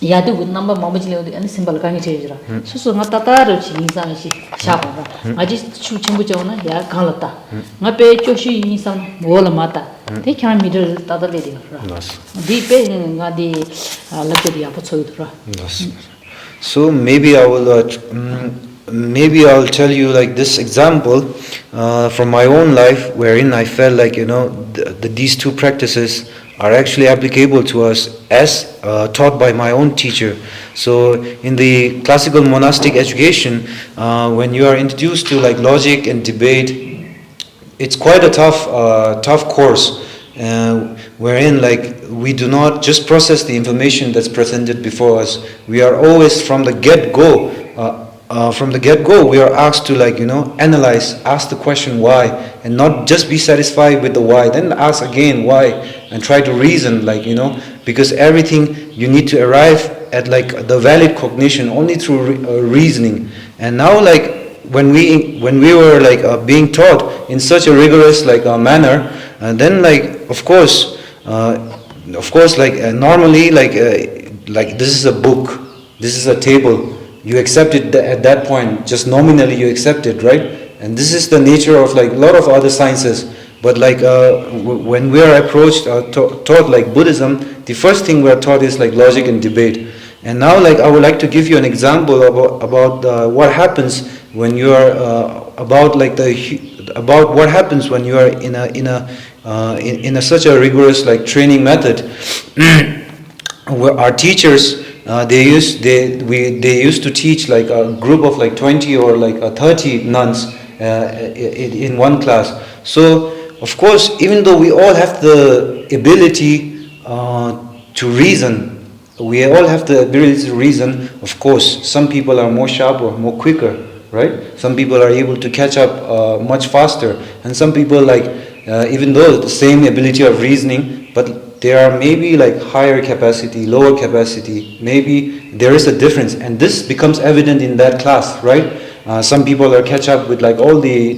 ya du number ma bujile odi ani symbol ka ngi che ra su su nga ta ta ro chi yin sam shi sha ba ra aji chu chim bu jona ya kala ta nga pe cho shi yin sam bol ma ta te kya mi de ta da le di ra di pe nga di la ke di apo choi ra So maybe maybe I'll tell you like this example from my own life, wherein I felt like these two practices are actually applicable to us as taught by my own teacher. So in the classical monastic education, when you are introduced to like logic and debate, it's quite a tough course. Wherein like we do not just process the information that's presented before us. We are always from the get-go. We are asked to analyze, ask the question why, and not just be satisfied with the why. Then ask again why, and try to reason because everything you need to arrive at like the valid cognition only through reasoning. And now when we were being taught in such a rigorous manner, then of course normally this is a book, this is a table. You accept it at that point, just nominally you accept it, right? And this is the nature of a lot of other sciences. But when we are approached taught like Buddhism, the first thing we are taught is logic and debate. And now I would like to give you an example about what happens when you are about what happens when you are in such a rigorous training method. Where our teachers they used to teach a group of 20 or 30 nuns in one class. So of course, even though we all have the ability to reason, of course some people are more sharper, more quicker, right? Some people are able to catch up much faster, and some people even though the same ability of reasoning, but there are maybe higher capacity, lower capacity. Maybe there is a difference, and this becomes evident in that class, right? Some people are catch up with all the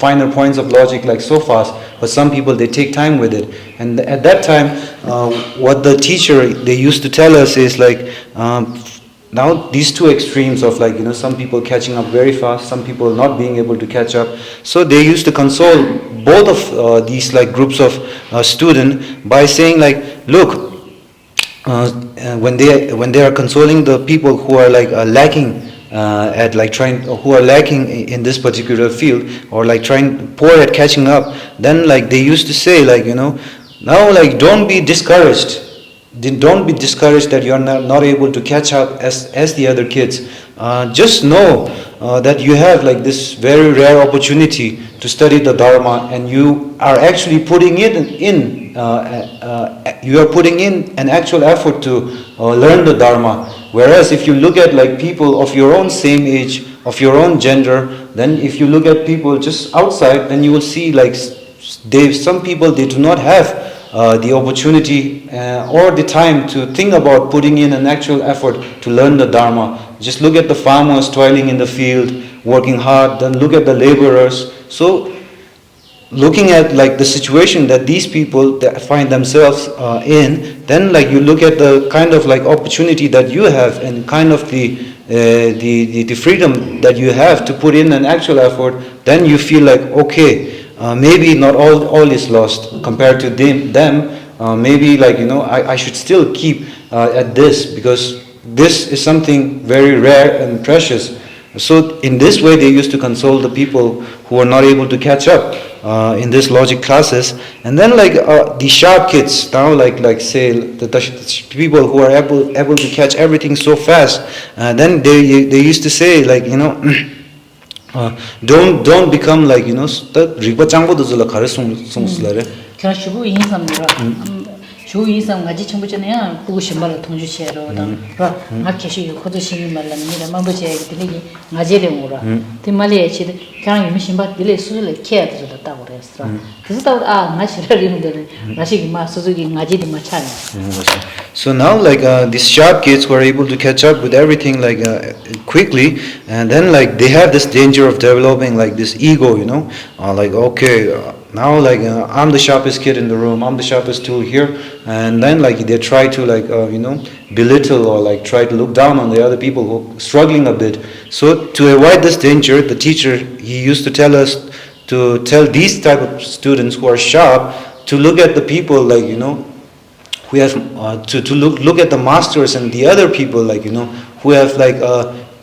finer points of logic so fast, but some people they take time with it. And at that time, what the teacher they used to tell us is now these two extremes of some people catching up very fast, some people not being able to catch up. So they used to console both of these groups of students by saying look, when they are consoling the people who are lacking who are lacking in this particular field, or trying poor at catching up, then they used to say now don't be discouraged. Don't be discouraged that you are not able to catch up as the other kids. Just know that you have this very rare opportunity to study the Dharma, and you are actually putting in an actual effort to learn the Dharma. Whereas if you look at people of your own same age, of your own gender, then if you look at people just outside, then you will see some people they do not have the opportunity or the time to think about putting in an actual effort to learn the Dharma. Just look at the farmers toiling in the field, working hard, then look at the laborers. So looking at the situation that these people that find themselves in, then you look at the kind of opportunity that you have, and kind of the the freedom that you have to put in an actual effort, then you feel like, okay, maybe not all is lost compared to them. Maybe like, I should still keep at this, because this is something very rare and precious. So in this way they used to console the people who are not able to catch up in this logic classes. And then like the sharp kids now, like say the people who are able to catch everything so fast, then they used to say like, don't become like, riba changbo duzula kharesung sungslare. 그냥 쉬고 인삼이라 주 이상 가지 전부전에야 보고 싶말로 통주시에로 봐 마켓이 코도 신이 말랍니다. 마버지 얘기들이 가지래오라. 디말리에 치 그냥 임신바 딜레 수술에 케어들었다고 그랬어. 그래서 나시라리는데 나시기 마 수수기 가지도 마찬. So now like these sharp kids were able to catch up with everything like quickly, and then like they have this danger of developing like this ego, like okay, now like I'm the sharpest kid in the room, I'm the sharpest tool here, and then like they try to like belittle or like try to look down on the other people who are struggling a bit. So to avoid this danger, the teacher, he used to tell us to tell these type of students who are sharp to look at the people like who have to look at the masters and the other people like who have like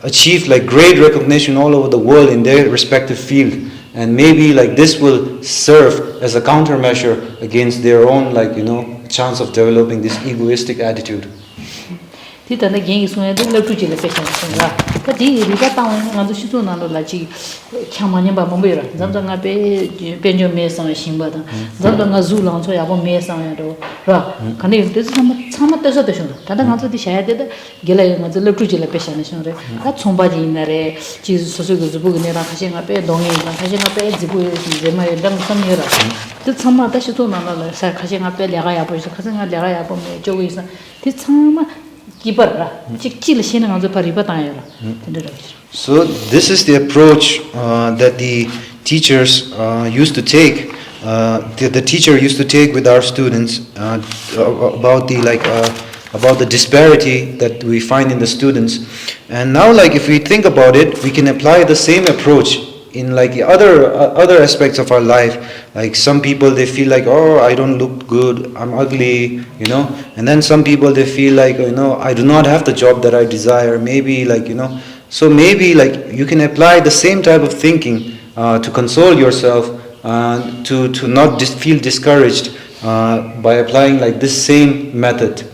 achieved like great recognition all over the world in their respective field, and maybe like this will serve as a countermeasure against their own like chance of developing this egoistic attitude. 디다네 개인 손에도 럭주지를 패션이라 그디 리가 땅은 아주 시도나로 라지 캬마냐 바 몸베라 잠잠가 베 벤조 메상 신바다 잠잠가 줄랑 소야 보 메상야로 라 근데 그래서 참아 때서 되셔도 다다 가서 디셔야 되다 gelay 아주 럭주지를 패션이셔래 다 총바지 있나래 지 소소고 주부그네라 가신가 베 동이가 가신가 베 지부에 제마에 당 섬이라 그 참아 다시 또 나나라 사 가신가 베 내가야 보이서 가신가 내가야 보면 저기 있어 디 참아 So this is the approach that the teachers used to take. The teacher used to take with our students about the disparity that we find in the students. And now, like if we think about it, we can apply the same approach in like the other aspects of our life. Like some people, they feel like, oh, I don't look good, I'm ugly, and then some people, they feel like, I do not have the job that I desire, maybe like, so maybe like you can apply the same type of thinking to console yourself, to not feel discouraged by applying like this same method.